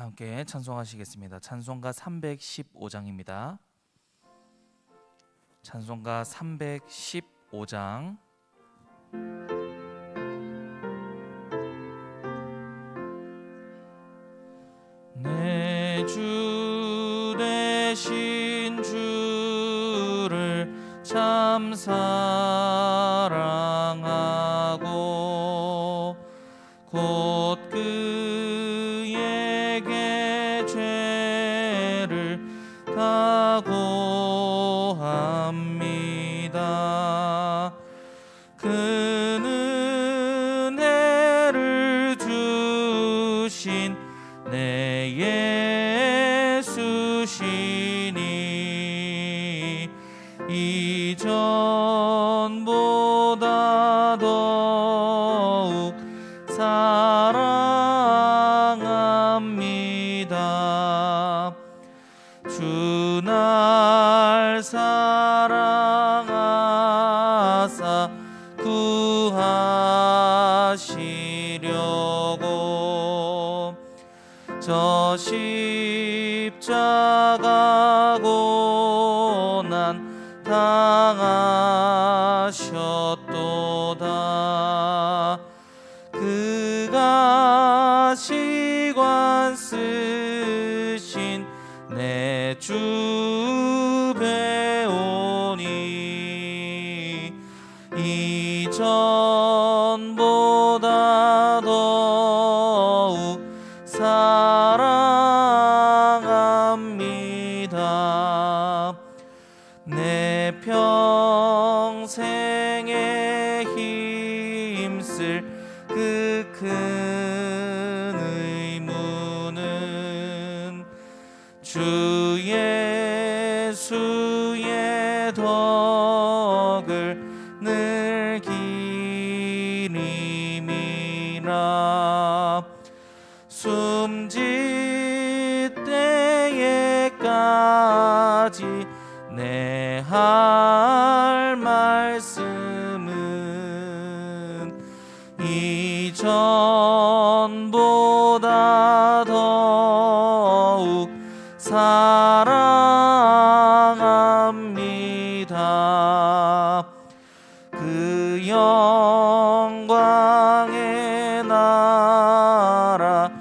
함께 찬송하시겠습니다. 찬송가 315장입니다. 찬송가 315장. 내 주 되신 주를 참 사랑하고 곧 그에게 죄를 각오합니다. 그는 은혜를 주신 내 예수시니 이전보다 더욱 사랑합니다. 주 날 사랑하사 구하시려고 저 십자가 고난 당하셨도다. 그가 시관 쓰신 내 주 배우니 이전보다 더욱 사랑합니다. 내 평생에 힘쓸 그 큰 의무는 주 예수의 덕을 늘 기림이라. 숨질 때에까지 내 할 말씀은 이전보다 더욱 사랑합니다. 그 영광의 나라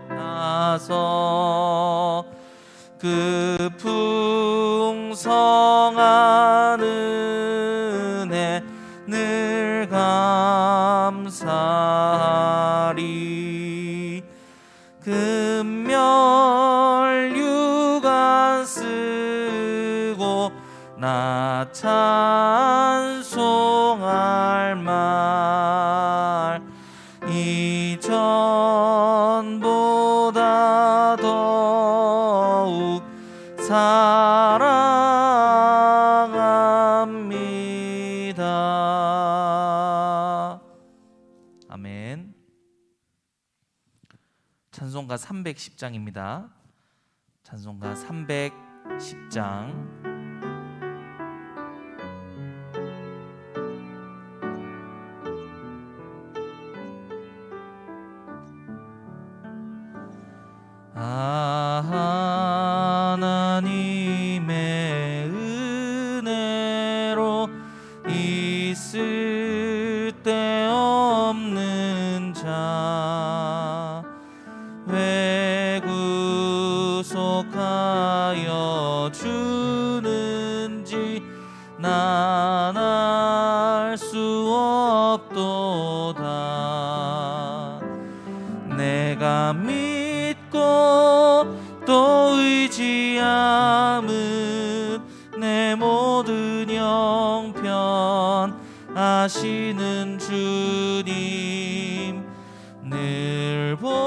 나서 그 풍성한 은혜 늘 감사하리. 금멸 유관 쓰고 나 찬송할 말 이전보다 더욱 사랑합니다. 아멘. 찬송가 310장입니다. 찬송가 310장. 하나님의 은혜로 있을 데 없는 자 왜 구속하여 주는지 난 알 수 없도다. 내가 믿고 또 의지함은 내 모든 형편 아시는 주님 늘 보해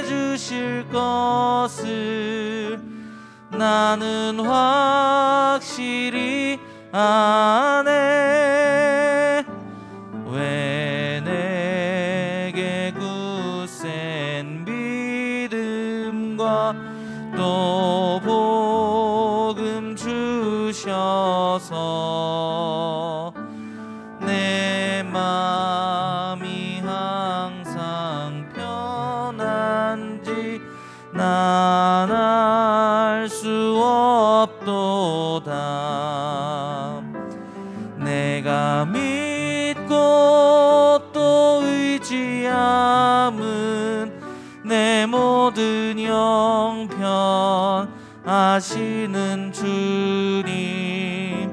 주실 것을 나는 확실히 아네. 왜 내게 굳센 믿음과 또 복음 주셔서 내 맘이 없도다. 내가 믿고 또 의지함은 내 모든 형편 아시는 주님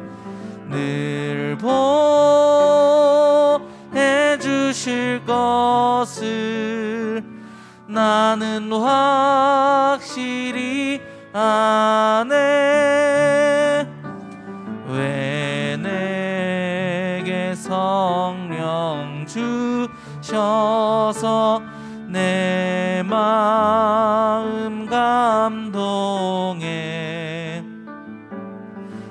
늘 보해 주실 것을 나는 확실히 아네. 왜 내게 성령 주셔서 내 마음 감동해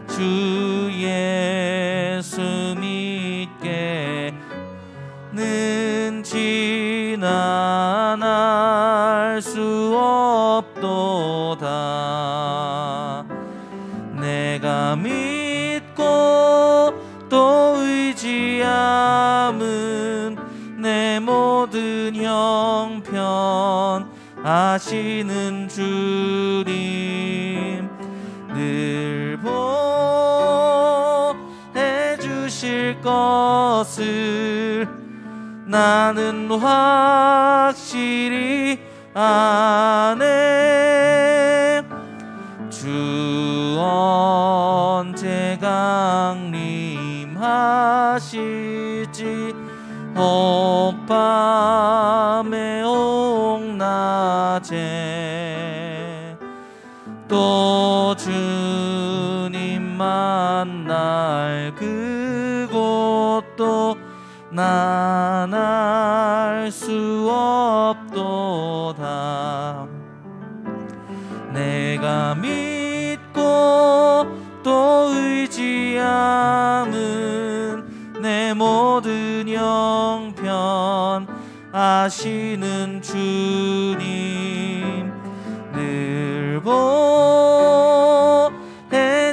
주 예수 믿게 는지 난 알 수 없도다. 내가 믿고 또 의지함은 내 모든 형편 아시는 주님 늘 보해 주실 것을 나는 확실히 아네. 주 언제 강림하실지 옥밤에 옥낮에 또 주님 만날 그곳도 난 알 수 없도다. 내가 믿고 또 의지함은 내 모든 형편 아시는 주님 늘 보해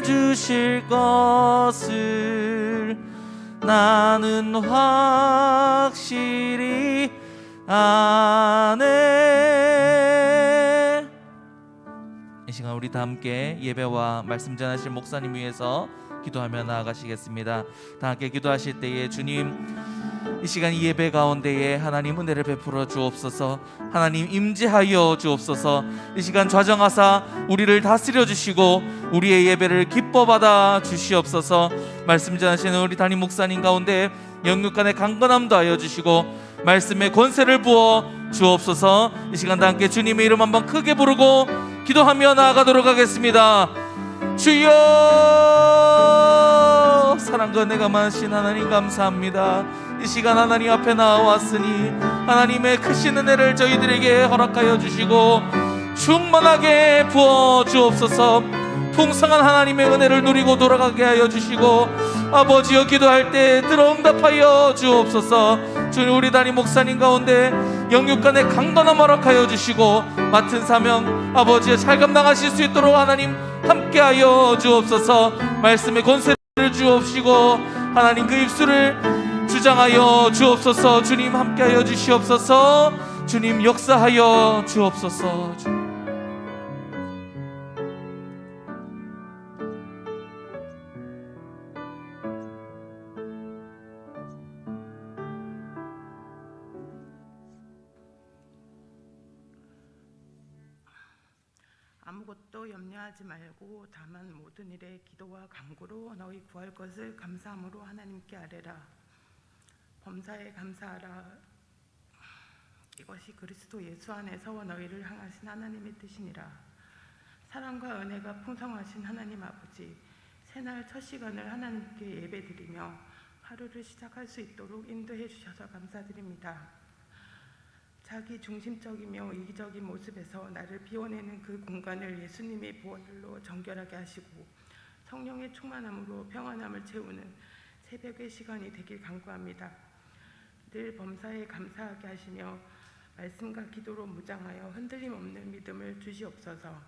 주실 것을 나는 확실히 아네. 이 시간 우리 다 함께 예배와 말씀 전하실 목사님 위해서 기도하며 나아가시겠습니다. 다 함께 기도하실 때에 주님 이 시간 이 예배 가운데에 하나님 은혜를 베풀어 주옵소서. 하나님 임재하여 주옵소서. 이 시간 좌정하사 우리를 다스려 주시고 우리의 예배를 기뻐 받아 주시옵소서. 말씀 전하시는 우리 담임 목사님 가운데 영육간의 강건함도 하여 주시고 말씀의 권세를 부어 주옵소서. 이 시간 다 함께 주님의 이름 한번 크게 부르고 기도하며 나아가도록 하겠습니다. 주여, 사랑과 은혜가 많으신 하나님 감사합니다. 이 시간 하나님 앞에 나와왔으니 하나님의 크신 은혜를 저희들에게 허락하여 주시고 충만하게 부어 주옵소서. 풍성한 하나님의 은혜를 누리고 돌아가게 하여 주시고 아버지여 기도할 때 들어응답하여 주옵소서. 주님 우리 담임 목사님 가운데 영육간의 강건함 허락하여 주시고 맡은 사명 아버지여 잘 감당하실 수 있도록 하나님 함께하여 주옵소서. 말씀의 권세를 주옵시고 하나님 그 입술을 주장하여 주옵소서. 주님 함께하여 주시옵소서. 주님 역사하여 주옵소서. 아무것도 염려하지 말고 다만 모든 일에 기도와 간구로 너희 구할 것을 감사함으로 하나님께 아뢰라. 범사에 감사하라. 이것이 그리스도 예수 안에서 너희를 향하신 하나님의 뜻이니라. 사랑과 은혜가 풍성하신 하나님 아버지, 새날 첫 시간을 하나님께 예배드리며 하루를 시작할 수 있도록 인도해 주셔서 감사드립니다. 자기 중심적이며 이기적인 모습에서 나를 비워내는 그 공간을 예수님의 보혈로 정결하게 하시고 성령의 충만함으로 평안함을 채우는 새벽의 시간이 되길 간구합니다. 늘 범사에 감사하게 하시며 말씀과 기도로 무장하여 흔들림 없는 믿음을 주시옵소서.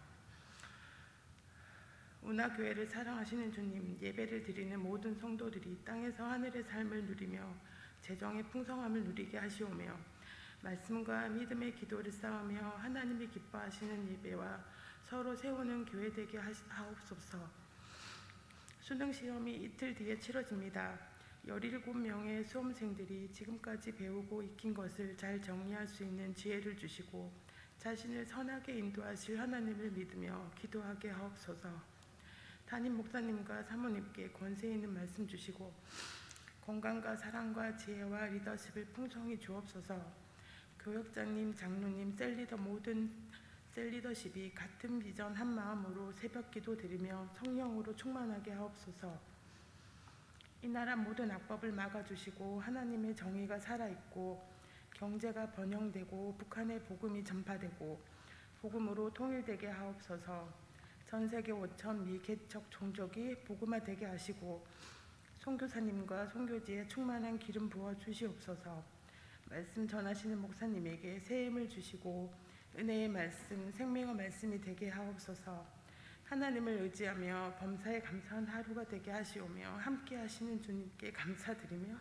운하교회를 사랑하시는 주님, 예배를 드리는 모든 성도들이 땅에서 하늘의 삶을 누리며 재정의 풍성함을 누리게 하시오며 말씀과 믿음의 기도를 쌓으며 하나님이 기뻐하시는 예배와 서로 세우는 교회 되게 하옵소서. 수능 시험이 이틀 뒤에 치러집니다. 17명의 수험생들이 지금까지 배우고 익힌 것을 잘 정리할 수 있는 지혜를 주시고 자신을 선하게 인도하실 하나님을 믿으며 기도하게 하옵소서. 담임 목사님과 사모님께 권세 있는 말씀 주시고 건강과 사랑과 지혜와 리더십을 풍성히 주옵소서. 교역장님, 장로님, 셀리더 모든 셀리더십이 같은 비전 한 마음으로 새벽기도 드리며 성령으로 충만하게 하옵소서. 이 나라 모든 악법을 막아주시고 하나님의 정의가 살아있고 경제가 번영되고 북한의 복음이 전파되고 복음으로 통일되게 하옵소서. 전 세계 5천 미개척 종족이 복음화되게 하시고 선교사님과 선교지에 충만한 기름 부어 주시옵소서. 말씀 전하시는 목사님에게 새 힘을 주시고 은혜의 말씀, 생명의 말씀이 되게 하옵소서. 하나님을 의지하며 범사에 감사한 하루가 되게 하시오며 함께 하시는 주님께 감사드리며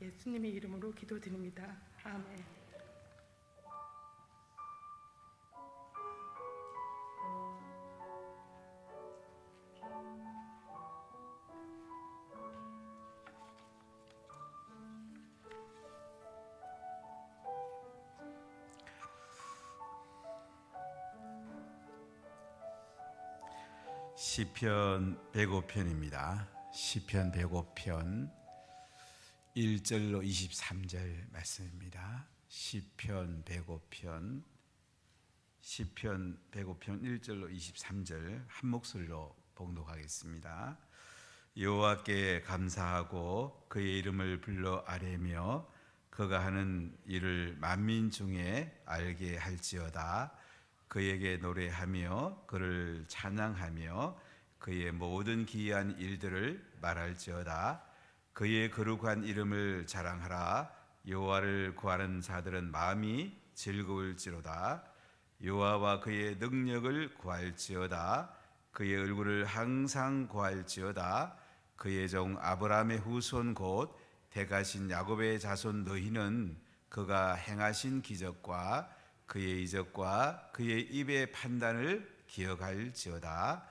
예수님의 이름으로 기도드립니다. 아멘. 시편 105편입니다. 시편 105편 1절로 23절 말씀입니다. 시편 105편 1절로 23절 한 목소리로 봉독하겠습니다. 여호와께 감사하고 그의 이름을 불러 아뢰며 그가 하는 일을 만민 중에 알게 할지어다. 그에게 노래하며 그를 찬양하며 그의 모든 기이한 일들을 말할지어다. 그의 거룩한 이름을 자랑하라. 여호와를 구하는 자들은 마음이 즐거울지로다. 여호와와 그의 능력을 구할지어다. 그의 얼굴을 항상 구할지어다. 그의 종 아브라함의 후손 곧 택하신 야곱의 자손 너희는 그가 행하신 기적과 그의 이적과 그의 입의 판단을 기억할지어다.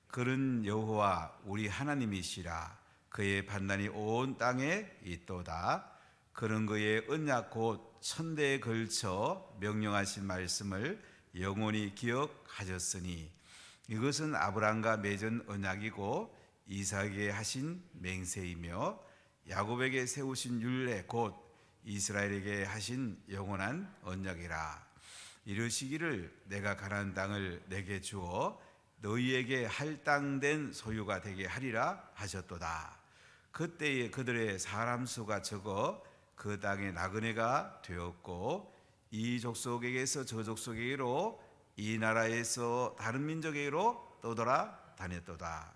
그는 여호와 우리 하나님이시라. 그의 판단이 온 땅에 있도다. 그는 그의 언약 곧 천대에 걸쳐 명령하신 말씀을 영원히 기억하셨으니 이것은 아브라함과 맺은 언약이고 이삭에게 하신 맹세이며 야곱에게 세우신 율례 곧 이스라엘에게 하신 영원한 언약이라. 이르시기를 내가 가나안 땅을 내게 주어 너희에게 할당된 소유가 되게 하리라 하셨도다. 그때에 그들의 사람 수가 적어 그 땅에 나그네가 되었고 이 족속에게서 저 족속에게로 이 나라에서 다른 민족에게로 떠돌아 다녔도다.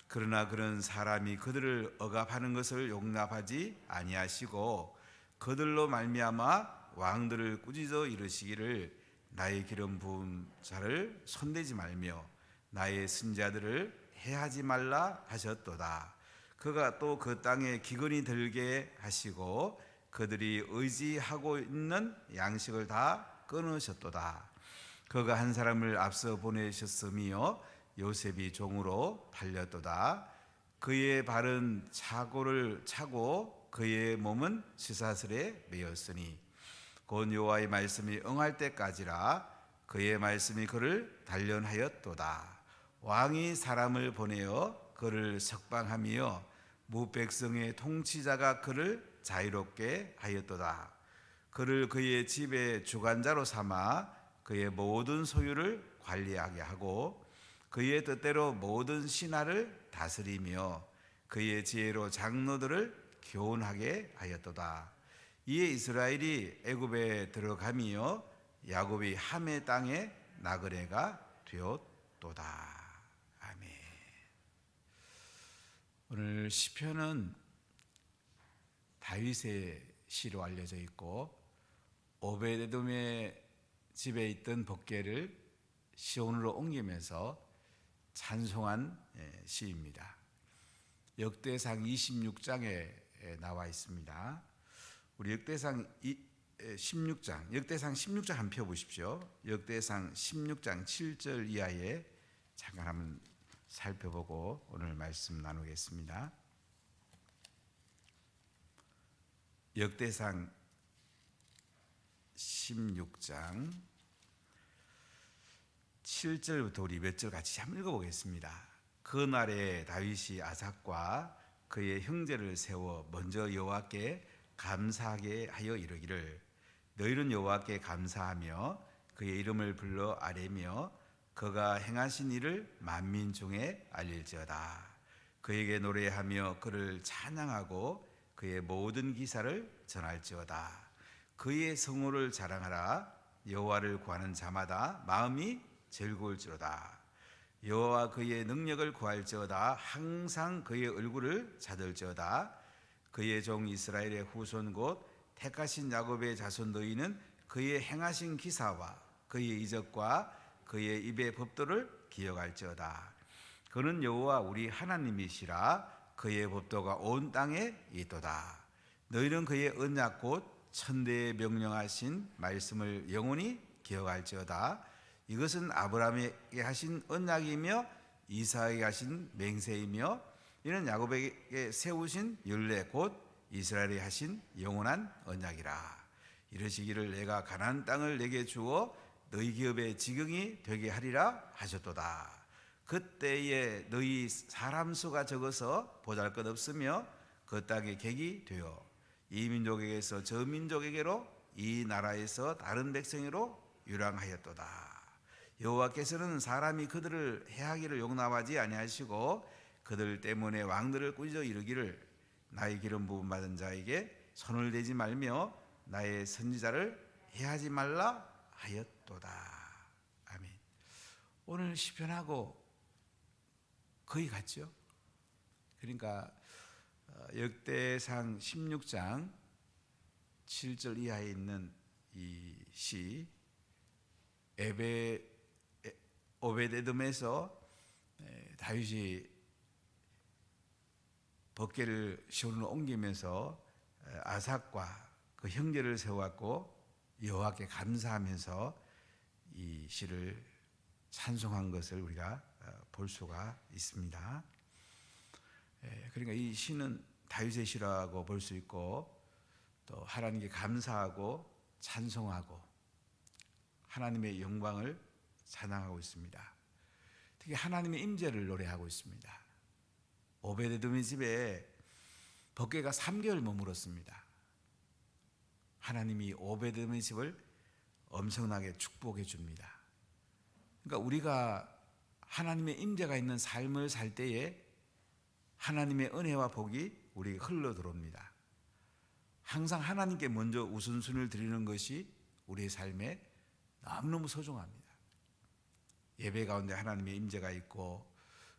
그러나 그런 사람이 그들을 억압하는 것을 용납하지 아니하시고 그들로 말미암아 왕들을 꾸짖어 이르시기를 나의 기름 부은 자를 손대지 말며 나의 선지자들을 해하지 말라 하셨도다. 그가 또 그 땅에 기근이 들게 하시고 그들이 의지하고 있는 양식을 다 끊으셨도다. 그가 한 사람을 앞서 보내셨으며 요셉이 종으로 팔렸도다. 그의 발은 차고를 차고 그의 몸은 쇠사슬에 매였으니 곧 여호와의 말씀이 응할 때까지라. 그의 말씀이 그를 단련하였도다. 왕이 사람을 보내어 그를 석방하며 무백성의 통치자가 그를 자유롭게 하였도다. 그를 그의 집의 주관자로 삼아 그의 모든 소유를 관리하게 하고 그의 뜻대로 모든 신하를 다스리며 그의 지혜로 장로들을 교훈하게 하였도다. 이에 이스라엘이 애굽에 들어가며 야곱이 함의 땅에 나그네가 되었도다. 아멘. 오늘 시편은 다윗의 시로 알려져 있고 오베데돔의 집에 있던 법궤를 시온으로 옮기면서 찬송한 시입니다. 역대상 26장에 나와 있습니다. 우리 역대상 16장, 역대상 16장 한번 펴보십시오. 역대상 16장 7절 이하에 잠깐 한번 살펴보고 오늘 말씀 나누겠습니다. 역대상 16장 7절부터 우리 몇 절 같이 한번 읽어보겠습니다. 그날에 다윗이 아삭과 그의 형제를 세워 먼저 여호와께 감사하게 하여 이르기를 너희는 여호와께 감사하며 그의 이름을 불러 아뢰며 그가 행하신 일을 만민 중에 알릴지어다. 그에게 노래하며 그를 찬양하고 그의 모든 기사를 전할지어다. 그의 성호를 자랑하라. 여호와를 구하는 자마다 마음이 즐거울지로다. 여호와 그의 능력을 구할지어다. 항상 그의 얼굴을 찾을지어다. 그의 종 이스라엘의 후손 곧 택하신 야곱의 자손 너희는 그의 행하신 기사와 그의 이적과 그의 입의 법도를 기억할지어다. 그는 여호와 우리 하나님이시라. 그의 법도가 온 땅에 있도다. 너희는 그의 언약 곧 천대에 명령하신 말씀을 영원히 기억할지어다. 이것은 아브라함에게 하신 언약이며 이삭에게 하신 맹세이며 이는 야곱에게 세우신 율례 곧 이스라엘에 하신 영원한 언약이라. 이르시기를 내가 가나안 땅을 내게 주어 너희 기업의 지경이 되게 하리라 하셨도다. 그때에 너희 사람 수가 적어서 보잘것없으며 그 땅의 객이 되어 이 민족에게서 저 민족에게로 이 나라에서 다른 백성으로 유랑하였도다. 여호와께서는 사람이 그들을 해하기를 용납하지 아니하시고 그들 때문에 왕들을 꾸짖어 이르기를 나의 기름 부음 받은 자에게 손을 대지 말며 나의 선지자를 해하지 말라 하였도다. 아멘. 오늘 시편하고 거의 같죠. 그러니까 역대상 16장 7절 이하에 있는 이 시 오벳에돔에서 다윗이 법궤를 시온으로 옮기면서 아삭과 그 형제를 세웠고 여호와께 감사하면서 이 시를 찬송한 것을 우리가 볼 수가 있습니다. 그러니까 이 시는 다윗의 시라고 볼 수 있고 또 하나님께 감사하고 찬송하고 하나님의 영광을 찬양하고 있습니다. 특히 하나님의 임재를 노래하고 있습니다. 오벳에돔의 집에 법궤가 3개월 머물었습니다. 하나님이 오벳에돔의 집을 엄청나게 축복해 줍니다. 그러니까 우리가 하나님의 임재가 있는 삶을 살 때에 하나님의 은혜와 복이 우리에게 흘러 들어옵니다. 항상 하나님께 먼저 우선순위를 드리는 것이 우리의 삶에 너무너무 소중합니다. 예배 가운데 하나님의 임재가 있고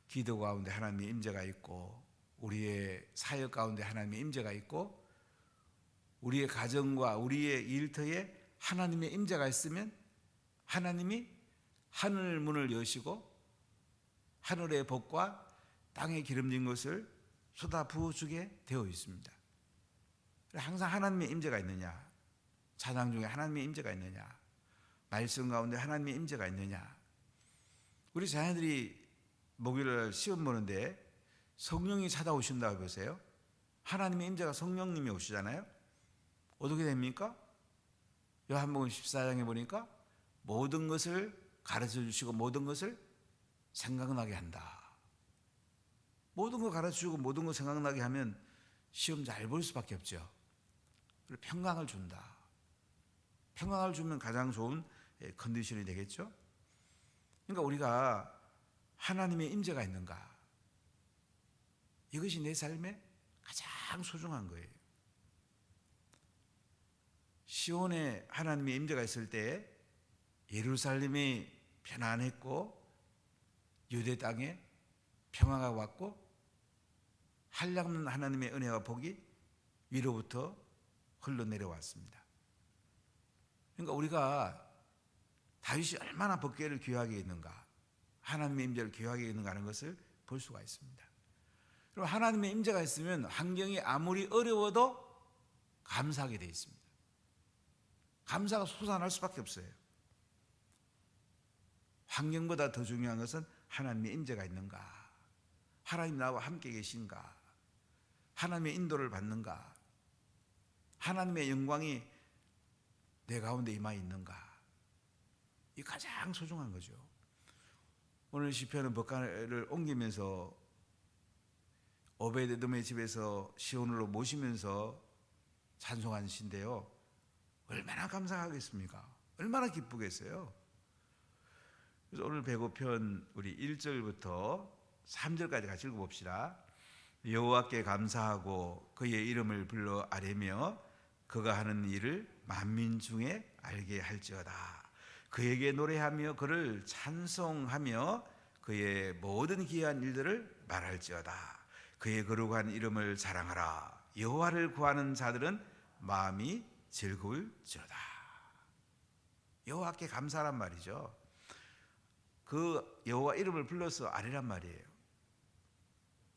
기도 가운데 하나님의 임재가 있고 우리의 사역 가운데 하나님의 임재가 있고 우리의 가정과 우리의 일터에 하나님의 임재가 있으면 하나님이 하늘 문을 여시고 하늘의 복과 땅에 기름진 것을 쏟아 부어주게 되어 있습니다. 항상 하나님의 임재가 있느냐, 찬양 중에 하나님의 임재가 있느냐, 말씀 가운데 하나님의 임재가 있느냐. 우리 자녀들이 목요일 시험 보는데 성령이 찾아오신다고 보세요. 하나님의 임재가 성령님이 오시잖아요. 어떻게 됩니까? 요한복음 14장에 보니까 모든 것을 가르쳐 주시고 모든 것을 생각나게 한다. 모든 걸 가르쳐 주고 모든 걸 생각나게 하면 시험 잘 볼 수밖에 없죠. 그리고 평강을 준다. 평강을 주면 가장 좋은 컨디션이 되겠죠. 그러니까 우리가 하나님의 임재가 있는가, 이것이 내 삶에 가장 소중한 거예요. 시온에 하나님의 임재가 있을 때 예루살렘이 편안했고 유대 땅에 평화가 왔고 한량없는 하나님의 은혜와 복이 위로부터 흘러내려왔습니다. 그러니까 우리가 다윗이 얼마나 법궤를 귀하게 있는가, 하나님의 임재를 귀하게 있는가 하는 것을 볼 수가 있습니다. 그리고 하나님의 임재가 있으면 환경이 아무리 어려워도 감사하게 되어 있습니다. 감사가 솟아날 수밖에 없어요. 환경보다 더 중요한 것은 하나님의 임재가 있는가? 하나님 나와 함께 계신가? 하나님의 인도를 받는가? 하나님의 영광이 내 가운데 임하 있는가? 이 가장 소중한 거죠. 오늘 시편은 법관을 옮기면서 오베데돔의 집에서 시온으로 모시면서 찬송한 시인데요, 얼마나 감사하겠습니까? 얼마나 기쁘겠어요? 그래서 오늘 105편 우리 1절부터 3절까지 같이 읽어봅시다. 여호와께 감사하고 그의 이름을 불러 아뢰며 그가 하는 일을 만민 중에 알게 할지어다. 그에게 노래하며 그를 찬송하며 그의 모든 기이한 일들을 말할지어다. 그의 거룩한 이름을 자랑하라. 여호와를 구하는 자들은 마음이 즐거울지어다. 여호와께 감사란 말이죠. 그 여호와 이름을 불러서 아뢰란 말이에요.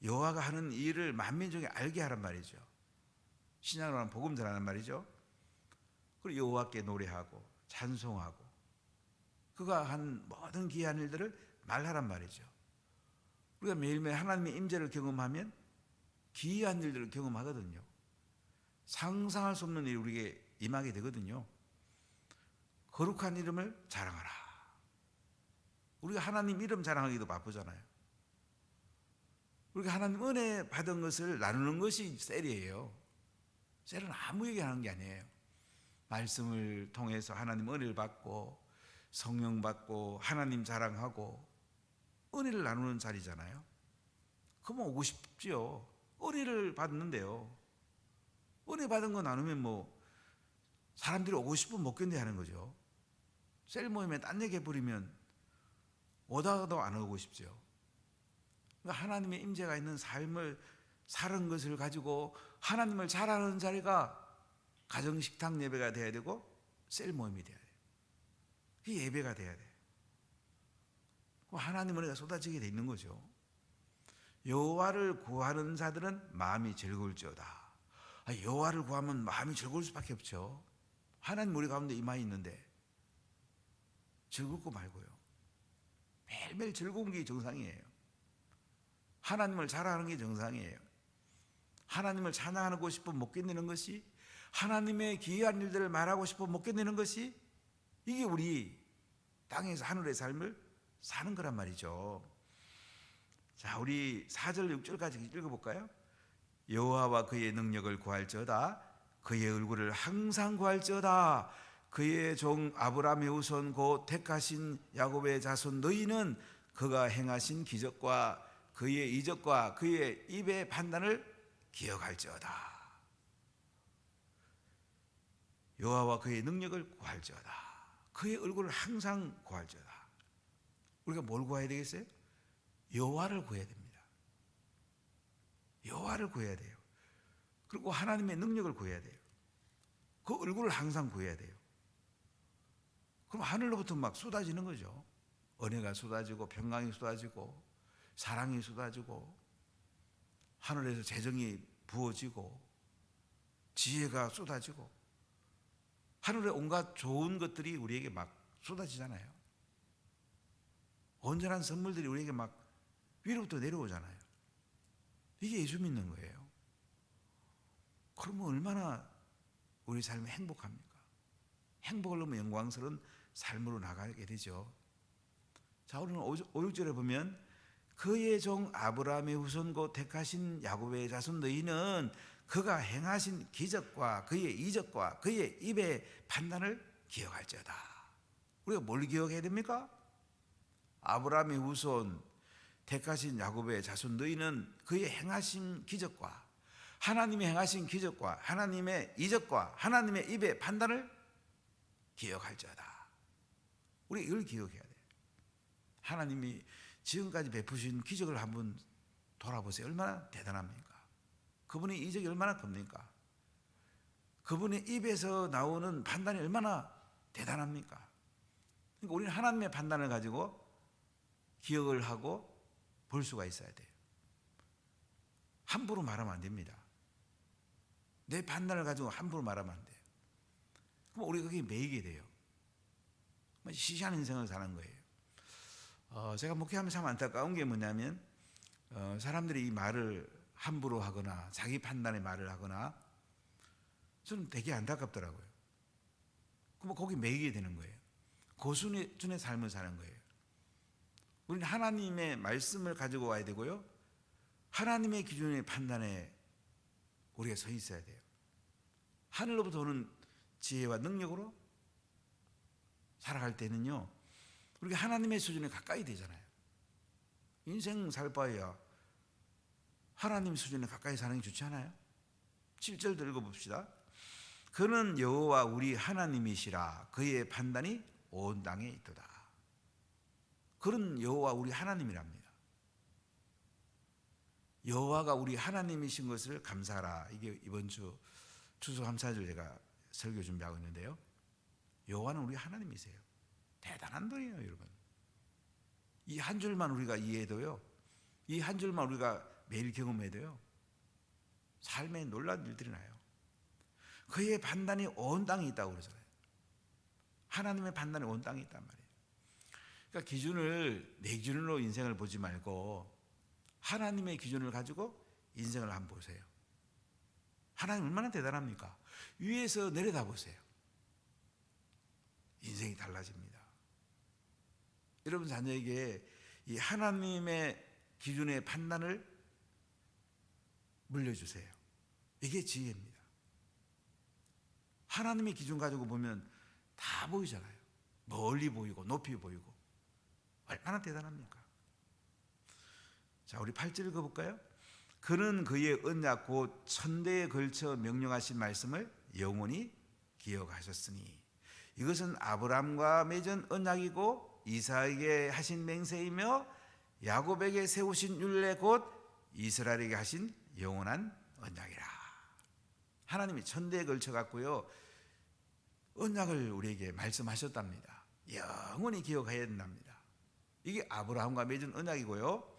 여호와가 하는 일을 만민 중에 알게 하란 말이죠. 신약으로 하는 복음 전하는 말이죠. 그리고 여호와께 노래하고 찬송하고 그가 한 모든 기이한 일들을 말하란 말이죠. 우리가 매일매일 하나님의 임재를 경험하면 기이한 일들을 경험하거든요. 상상할 수 없는 일이 우리에게 임하게 되거든요. 거룩한 이름을 자랑하라. 우리가 하나님 이름 자랑하기도 바쁘잖아요. 우리가 하나님 은혜 받은 것을 나누는 것이 셀이에요. 셀은 아무에게 하는 게 아니에요. 말씀을 통해서 하나님 은혜를 받고 성령 받고 하나님 자랑하고 은혜를 나누는 자리잖아요. 그러면 오고 싶지요. 은혜를 받는데요, 은혜 받은 거 나누면 뭐 사람들이 오고 싶으면 못 견뎌 하는 거죠. 셀 모임에 딴 얘기 해버리면 오다가도 안 오고 싶죠. 그러니까 하나님의 임재가 있는 삶을 사는 것을 가지고 하나님을 잘하는 자리가 가정식탁 예배가 돼야 되고 셀 모임이 돼야 돼요. 그게 예배가 돼야 돼요. 하나님 은혜가 쏟아지게 돼 있는 거죠. 여호와를 구하는 자들은 마음이 즐거울지어다. 여호와를 구하면 마음이 즐거울 수밖에 없죠. 하나님 우리 가운데 임하 있는데 즐겁고 말고요. 매일매일 즐거운 게 정상이에요. 하나님을 잘하는 게 정상이에요. 하나님을 찬양하고 싶으면 못 견디는 것이, 하나님의 기이한 일들을 말하고 싶으면 못 견디는 것이, 이게 우리 땅에서 하늘의 삶을 사는 거란 말이죠. 자, 우리 4절 6절까지 읽어볼까요? 여호와와 그의 능력을 구할지어다. 그의 얼굴을 항상 구할지어다. 그의 종 아브라함의 후손 곧 택하신 야곱의 자손 너희는 그가 행하신 기적과 그의 이적과 그의 입의 판단을 기억할지어다. 여호와와 그의 능력을 구할지어다. 그의 얼굴을 항상 구할지어다. 우리가 뭘 구해야 되겠어요? 여호와를 구해야 됩니다. 여호와를 구해야 돼요. 그리고 하나님의 능력을 구해야 돼요. 그 얼굴을 항상 구해야 돼요. 그럼 하늘로부터 막 쏟아지는 거죠. 은혜가 쏟아지고 평강이 쏟아지고 사랑이 쏟아지고 하늘에서 재정이 부어지고 지혜가 쏟아지고 하늘의 온갖 좋은 것들이 우리에게 막 쏟아지잖아요. 온전한 선물들이 우리에게 막 위로부터 내려오잖아요. 이게 예수 믿는 거예요. 그러면 얼마나 우리 삶이 행복합니까? 행복을 넘어 영광스러운 삶으로 나가게 되죠. 자, 오늘 5, 6절에 보면 그의 종 아브라함의 후손 곧 택하신 야곱의 자손 너희는 그가 행하신 기적과 그의 이적과 그의 입의 판단을 기억할지어다. 우리가 뭘 기억해야 됩니까? 아브라함의 후손 택하신 야곱의 자손 너희는 그의 행하신 기적과 하나님의 행하신 기적과 하나님의 이적과 하나님의 입의 판단을 기억할지어다. 우리 이걸 기억해야 돼요. 하나님이 지금까지 베푸신 기적을 한번 돌아보세요. 얼마나 대단합니까? 그분의 이적이 얼마나 큽니까? 그분의 입에서 나오는 판단이 얼마나 대단합니까? 그러니까 우리는 하나님의 판단을 가지고 기억을 하고 볼 수가 있어야 돼요. 함부로 말하면 안 됩니다. 내 판단을 가지고 함부로 말하면 안 돼요. 그럼 우리가 그게 매이게 돼요. 시시한 인생을 사는 거예요. 제가 목회하면서 참 안타까운 게 뭐냐면 사람들이 이 말을 함부로 하거나 자기 판단의 말을 하거나 저는 되게 안타깝더라고요. 그럼 거기 매이게 되는 거예요. 고수준의 삶을 사는 거예요. 우리는 하나님의 말씀을 가지고 와야 되고요. 하나님의 기준의 판단에 우리가 서 있어야 돼요. 하늘로부터 오는 지혜와 능력으로 살아갈 때는요, 우리가 하나님의 수준에 가까이 되잖아요. 인생 살 바에야 하나님 수준에 가까이 사는 게 좋지 않아요? 7절 읽어봅시다. 그는 여호와 우리 하나님이시라. 그의 판단이 온 땅에 있도다. 그는 여호와 우리 하나님이랍니다. 여호와가 우리 하나님이신 것을 감사하라. 이게 이번 주 추수감사절 제가 설교 준비하고 있는데요. 여호와는 우리 하나님이세요. 대단한 분이에요, 여러분. 이 한 줄만 우리가 이해해도요, 이 한 줄만 우리가 매일 경험해도요, 삶에 놀라운 일들이 나요. 그의 판단이 온 땅에 있다고 그러잖아요. 하나님의 판단이 온 땅에 있단 말이에요. 그러니까 기준을 내 기준으로 인생을 보지 말고 하나님의 기준을 가지고 인생을 한번 보세요. 하나님 얼마나 대단합니까? 위에서 내려다 보세요. 인생이 달라집니다. 여러분 자녀에게 이 하나님의 기준의 판단을 물려주세요. 이게 지혜입니다. 하나님의 기준 가지고 보면 다 보이잖아요. 멀리 보이고 높이 보이고 얼마나 대단합니까? 자, 우리 8절 읽어볼까요? 그는 그의 언약 곧 천대에 걸쳐 명령하신 말씀을 영원히 기억하셨으니 이것은 아브라함과 맺은 언약이고 이삭에게 하신 맹세이며 야곱에게 세우신 율례 곧 이스라엘에게 하신 영원한 언약이라. 하나님이 천대에 걸쳐 갖고요, 언약을 우리에게 말씀하셨답니다. 영원히 기억해야 된답니다. 이게 아브라함과 맺은 언약이고요,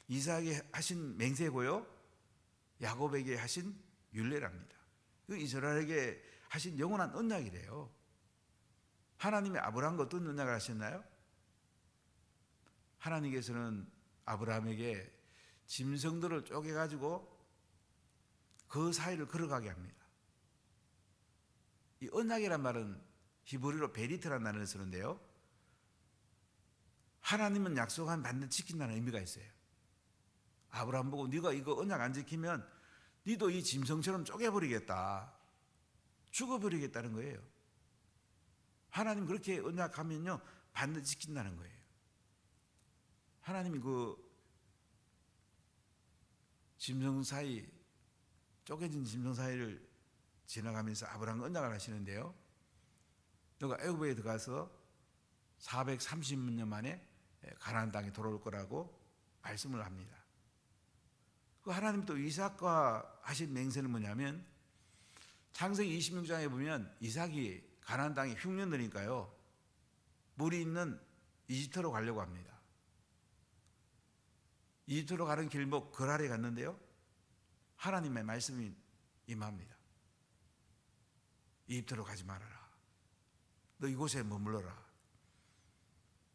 이삭에게 하신 맹세고요, 야곱에게 하신 율례랍니다. 그 이스라엘에게 하신 영원한 언약이래요. 하나님이 아브라함과 어떤 언약을 하셨나요? 하나님께서는 아브라함에게 짐승들을 쪼개가지고 그 사이를 걸어가게 합니다. 이 언약이란 말은 히브리어로 베리트라는 단어를 쓰는데요, 하나님은 약속한 반드시 지킨다는 의미가 있어요. 아브라함 보고 네가 이거 언약 안 지키면 네도 이 짐승처럼 쪼개버리겠다, 죽어버리겠다는 거예요. 하나님 그렇게 언약하면요 반드시 지킨다는 거예요. 하나님이 그 짐승 사이, 쪼개진 짐승 사이를 지나가면서 아브라함과 언약을 하시는데요, 너가 애굽에 들어가서 430년 만에 가나안 땅에 돌아올 거라고 말씀을 합니다. 그 하나님 또 이삭과 하신 맹세는 뭐냐면 창세기 26장에 보면 이삭이 가나안 땅에 흉년 되니까요 물이 있는 이집트로 가려고 합니다. 이집트로 가는 길목 그랄에 갔는데요, 하나님의 말씀이 임합니다. 이집트로 가지 말아라. 너 이곳에 머물러라.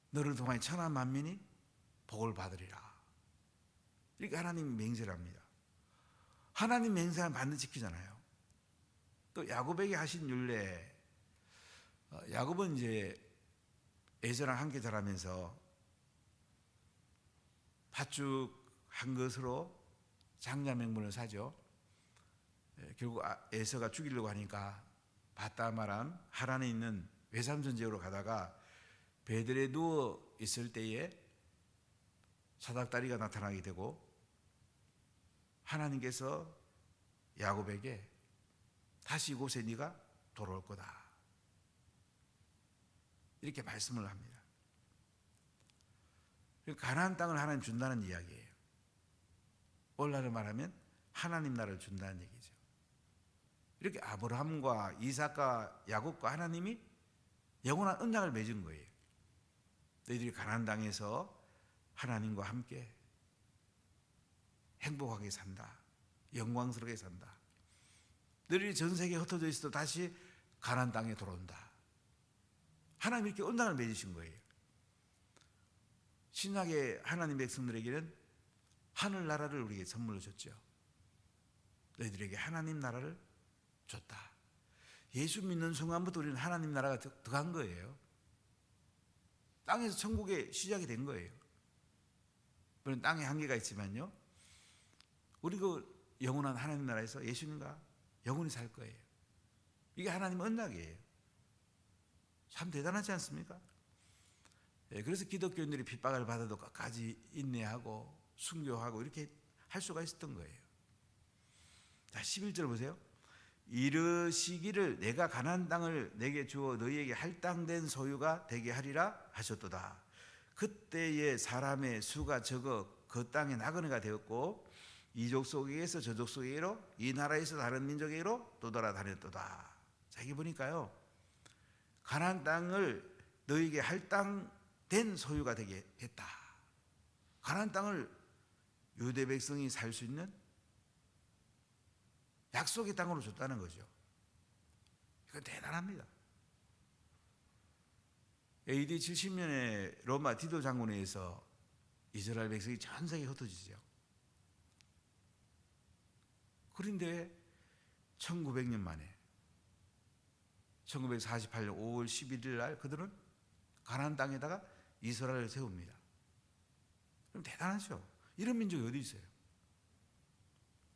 너를 통하여 천하 만민이 복을 받으리라. 이렇게 하나님이 맹세를 합니다. 하나님 맹세하면 반드시 지키잖아요. 또 야곱에게 하신 율례, 야곱은 이제 에서랑 함께 자라면서 팥죽한 것으로 장자 명분을 사죠. 결국 에서가 죽이려고 하니까 바다마람 하란에 있는 외삼촌 지역으로 가다가 베들에 누워 있을 때에 사닥다리가 나타나게 되고 하나님께서 야곱에게 다시 이곳에 네가 돌아올 거다 이렇게 말씀을 합니다. 가나안 땅을 하나님 준다는 이야기예요. 오늘날로 말하면 하나님 나라를 준다는 얘기죠. 이렇게 아브라함과 이삭과 야곱과 하나님이 영원한 언약을 맺은 거예요. 너희들이 가나안 땅에서 하나님과 함께 행복하게 산다, 영광스럽게 산다. 너희들이 전 세계에 흩어져 있어도 다시 가나안 땅에 돌아온다. 하나님이 이렇게 언약을 맺으신 거예요. 신약의 하나님 백성들에게는 하늘나라를 우리에게 선물로 줬죠. 너희들에게 하나님 나라를 줬다. 예수 믿는 순간부터 우리는 하나님 나라가 들어간 거예요. 땅에서 천국의 시작이 된 거예요. 물론 땅에 한계가 있지만요, 우리 그 영원한 하나님 나라에서 예수님과 영원히 살 거예요. 이게 하나님 언약이에요. 참 대단하지 않습니까? 그래서 기독교인들이 핍박을 받아도 끝까지 인내하고 순교하고 이렇게 할 수가 있었던 거예요. 자, 11절 보세요. 이르시기를 내가 가나안 땅을 내게 주어 너희에게 할당된 소유가 되게 하리라 하셨도다. 그때에 사람의 수가 적어 그 땅에 나그네가 되었고 이 족속에게서 저 족속에게로 이 나라에서 다른 민족에게로 또 돌아다녔도다. 자, 여기 보니까요, 가나안 땅을 너희에게 할당된 소유가 되게 했다. 가나안 땅을 유대 백성이 살 수 있는 약속의 땅으로 줬다는 거죠. 이건 대단합니다. AD 70년에 로마 디도 장군에 의해서 이스라엘 백성이 전 세계에 흩어지죠. 그런데 1900년 만에 1948년 5월 11일 날 그들은 가나안 땅에다가 이스라엘을 세웁니다. 그럼 대단하죠. 이런 민족이 어디 있어요?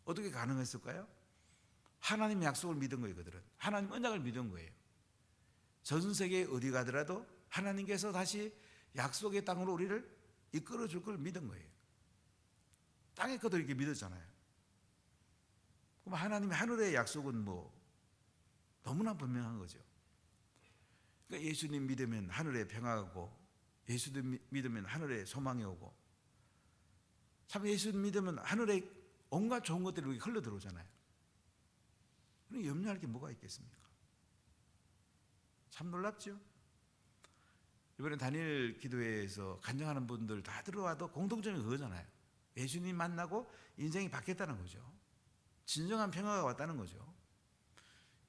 어떻게 가능했을까요? 하나님의 약속을 믿은 거예요. 그들은 하나님 언약을 믿은 거예요. 전 세계 어디 가더라도 하나님께서 다시 약속의 땅으로 우리를 이끌어 줄 걸 믿은 거예요. 땅의 것도 이렇게 믿었잖아요. 그럼 하나님의 하늘의 약속은 뭐 너무나 분명한 거죠. 그러니까 예수님 믿으면 하늘에 평화가 오고, 예수님 믿으면 하늘에 소망이 오고, 참 예수 믿으면 하늘에 온갖 좋은 것들이 흘러 들어오잖아요. 그럼 염려할 게 뭐가 있겠습니까? 참 놀랍죠? 이번에 단일 기도회에서 간증하는 분들 다 들어와도 공통점이 그거잖아요. 예수님 만나고 인생이 바뀌었다는 거죠. 진정한 평화가 왔다는 거죠.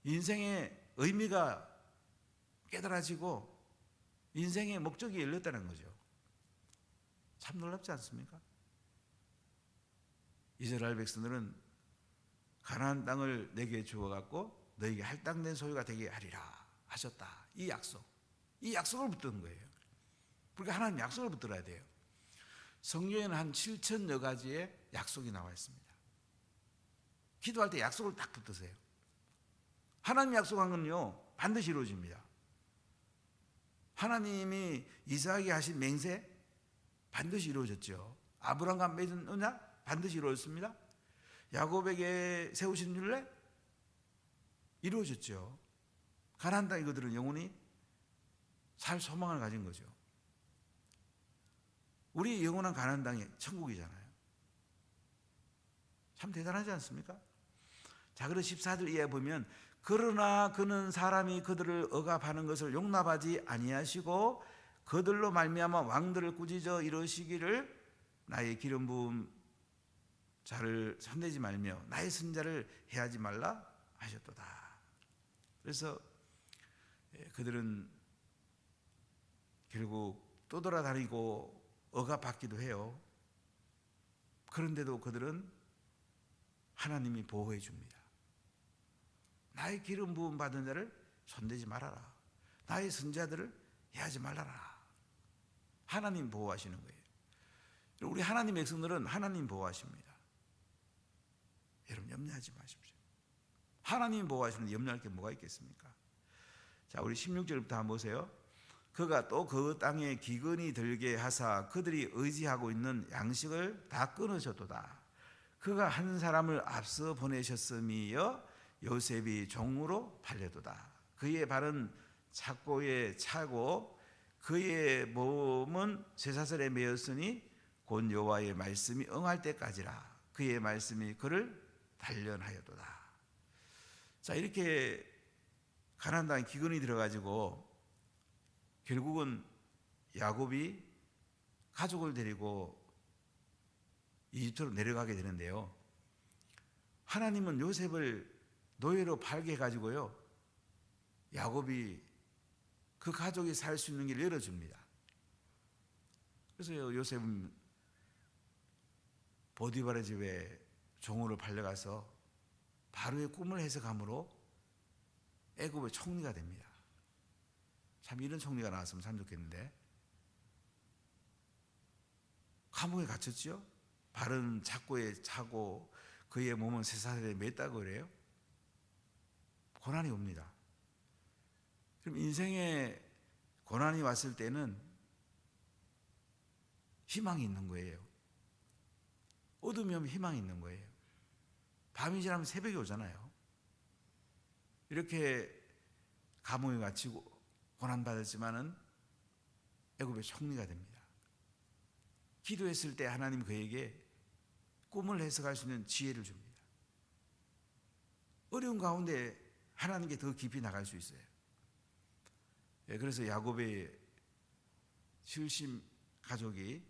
인생의 의미가 깨달아지고 인생의 목적이 열렸다는 거죠. 참 놀랍지 않습니까? 이스라엘 백성들은 가나안 땅을 내게 주어 갖고 너에게 할당된 소유가 되게 하리라 하셨다. 이 약속을 붙드는 거예요. 그러니까 하나님 약속을 붙들어야 돼요. 성경에는 한 7,000여 가지의 약속이 나와 있습니다. 기도할 때 약속을 딱 붙드세요. 하나님 약속한 건요 반드시 이루어집니다. 하나님이 이삭에게 하신 맹세 반드시 이루어졌죠. 아브라함과 맺은 언약 반드시 이루어졌습니다. 야곱에게 세우신 율례 이루어졌죠. 가나안 땅 이거들은 영원히 살 소망을 가진 거죠. 우리 영원한 가나안 땅이 천국이잖아요. 참 대단하지 않습니까? 자, 그래서 14절 이하에 보면 그러나 그는 사람이 그들을 억압하는 것을 용납하지 아니하시고 그들로 말미암아 왕들을 꾸짖어 이러시기를 나의 기름 부은 자를 손대지 말며 나의 선자를 해하지 말라 하셨도다. 그래서 그들은 결국 떠돌아다니고 억압받기도 해요. 그런데도 그들은 하나님이 보호해 줍니다. 나의 기름 부음 받은 자를 손대지 말아라. 나의 선자들을 해하지 말아라. 하나님 보호하시는 거예요. 우리 하나님 백성들은 하나님 보호하십니다. 여러분 염려하지 마십시오. 하나님 보호하시는데 염려할 게 뭐가 있겠습니까? 자, 우리 16절부터 한번 보세요. 그가 또 그 땅에 기근이 들게 하사 그들이 의지하고 있는 양식을 다 끊으셨도다. 그가 한 사람을 앞서 보내셨음이여 요셉이 종으로 팔려도다. 그의 발은 착고에 차고 그의 몸은 쇠사슬에 매였으니 곧 여호와의 말씀이 응할 때까지라. 그의 말씀이 그를 단련하였도다. 자, 이렇게 가나안 땅에 기근이 들어가지고 결국은 야곱이 가족을 데리고 이집트로 내려가게 되는데요. 하나님은 요셉을 노예로 팔게 해가지고요, 야곱이 그 가족이 살 수 있는 길을 열어줍니다. 그래서 요셉은 보디발의 집에 종으로 팔려가서 바로의 꿈을 해석함으로 애굽의 총리가 됩니다. 참 이런 총리가 나왔으면 참 좋겠는데, 감옥에 갇혔죠. 발은 착고에 차고 그의 몸은 쇠사슬에 맸다고 그래요. 고난이 옵니다. 그럼 인생에 고난이 왔을 때는 희망이 있는 거예요. 어둠이 오면 희망이 있는 거예요. 밤이 지나면 새벽이 오잖아요. 이렇게 감옥에 갇히고 고난받았지만은 애굽의 총리가 됩니다. 기도했을 때 하나님 그에게 꿈을 해석할 수 있는 지혜를 줍니다. 어려운 가운데 하나님께 더 깊이 나갈 수 있어요. 그래서 야곱의 실심 가족이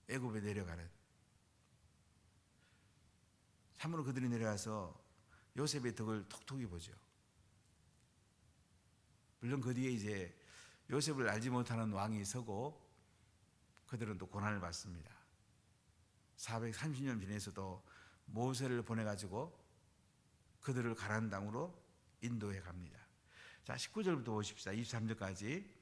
애굽에 내려가는, 참으로 그들이 내려가서 요셉의 덕을 톡톡히 보죠. 물론 그 뒤에 이제 요셉을 알지 못하는 왕이 서고 그들은 또 고난을 받습니다. 430년 지내서도 모세를 보내가지고 그들을 가나안 땅으로 인도해 갑니다. 자, 19절부터 보십시다. 23절까지.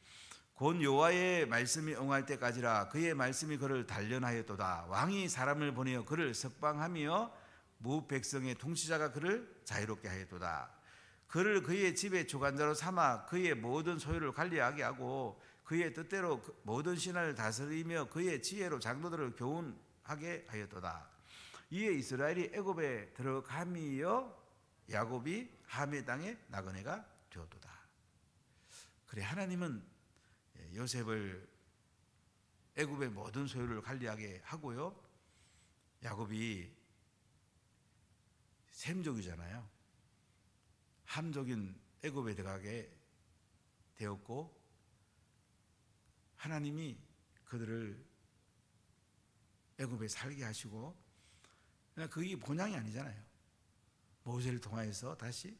곧 여호와의 말씀이 응할 때까지라 그의 말씀이 그를 단련하였도다. 왕이 사람을 보내어 그를 석방하며 무 백성의 통치자가 그를 자유롭게 하였도다. 그를 그의 집의 주관자로 삼아 그의 모든 소유를 관리하게 하고 그의 뜻대로 모든 신하를 다스리며 그의 지혜로 장로들을 교훈하게 하였도다. 이에 이스라엘이 애굽에 들어가며 야곱이 함의 땅에 나그네가 되었도다. 그래, 하나님은 요셉을 애굽의 모든 소유를 관리하게 하고요, 야곱이 셈족이잖아요. 함족인 애굽에 들어가게 되었고, 하나님이 그들을 애굽에 살게 하시고, 그게 본향이 아니잖아요. 모세를 통하여서 다시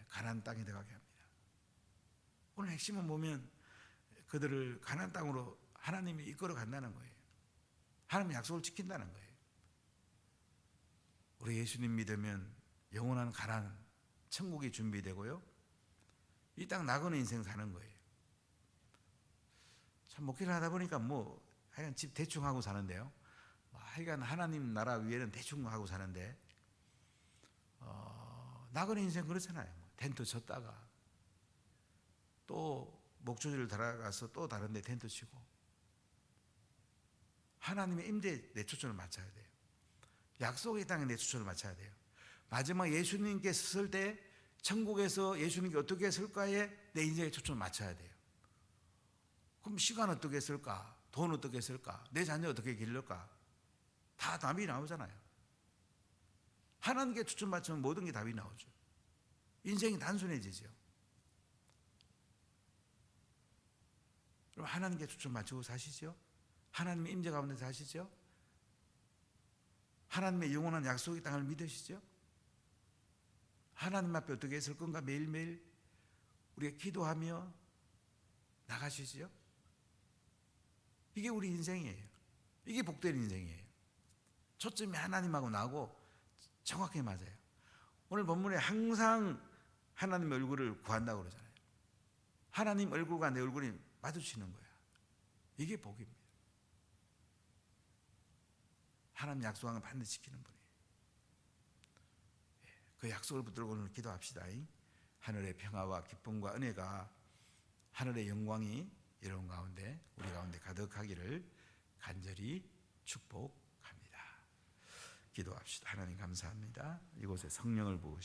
가나안 땅에 들어가게 합니다. 오늘 핵심은 보면 그들을 가나안 땅으로 하나님이 이끌어 간다는 거예요. 하나님의 약속을 지킨다는 거예요. 우리 예수님 믿으면 영원한 가나안, 천국이 준비되고요, 이 땅 나그네 인생 사는 거예요. 참 목회를 하다 보니까 하여간 집 대충 하고 사는데요, 하여간 하나님 나라 위에는 대충 하고 사는데, 나그네 인생 그렇잖아요. 텐트 쳤다가 또 목조지를 달아가서 또 다른 데 텐트 치고, 하나님의 임재에 내 초점을 맞춰야 돼요. 약속의 땅에 내 초점을 맞춰야 돼요. 마지막 예수님께 섰을 때 천국에서 예수님께 어떻게 쓸까에 내 인생에 초점을 맞춰야 돼요. 그럼 시간 어떻게 쓸까? 돈 어떻게 쓸까? 내 자녀 어떻게 기를까? 다 답이 나오잖아요. 하나님께 초점 맞추면 모든 게 답이 나오죠. 인생이 단순해지죠. 그럼 하나님께 초점 맞추고 사시죠? 하나님의 임재 가운데 사시죠? 하나님의 영원한 약속의 땅을 믿으시죠? 하나님 앞에 어떻게 했을 건가 매일매일 우리가 기도하며 나가시죠? 이게 우리 인생이에요. 이게 복된 인생이에요. 초점이 하나님하고 나하고 정확히 맞아요. 오늘 본문에 항상 하나님의 얼굴을 구한다고 그러잖아요. 하나님 얼굴과 내 얼굴이 마주치는 거야. 이게 복입니다. 하나님 약속한 걸 반드시 지키는 분이에요. 그 약속을 붙들고 오늘 기도합시다. 하늘의 평화와 기쁨과 은혜가, 하늘의 영광이 여러분 가운데, 우리 가운데 가득하기를 간절히 축복합니다. 기도합시다. 하나님 감사합니다. 이곳에 성령을 부으시고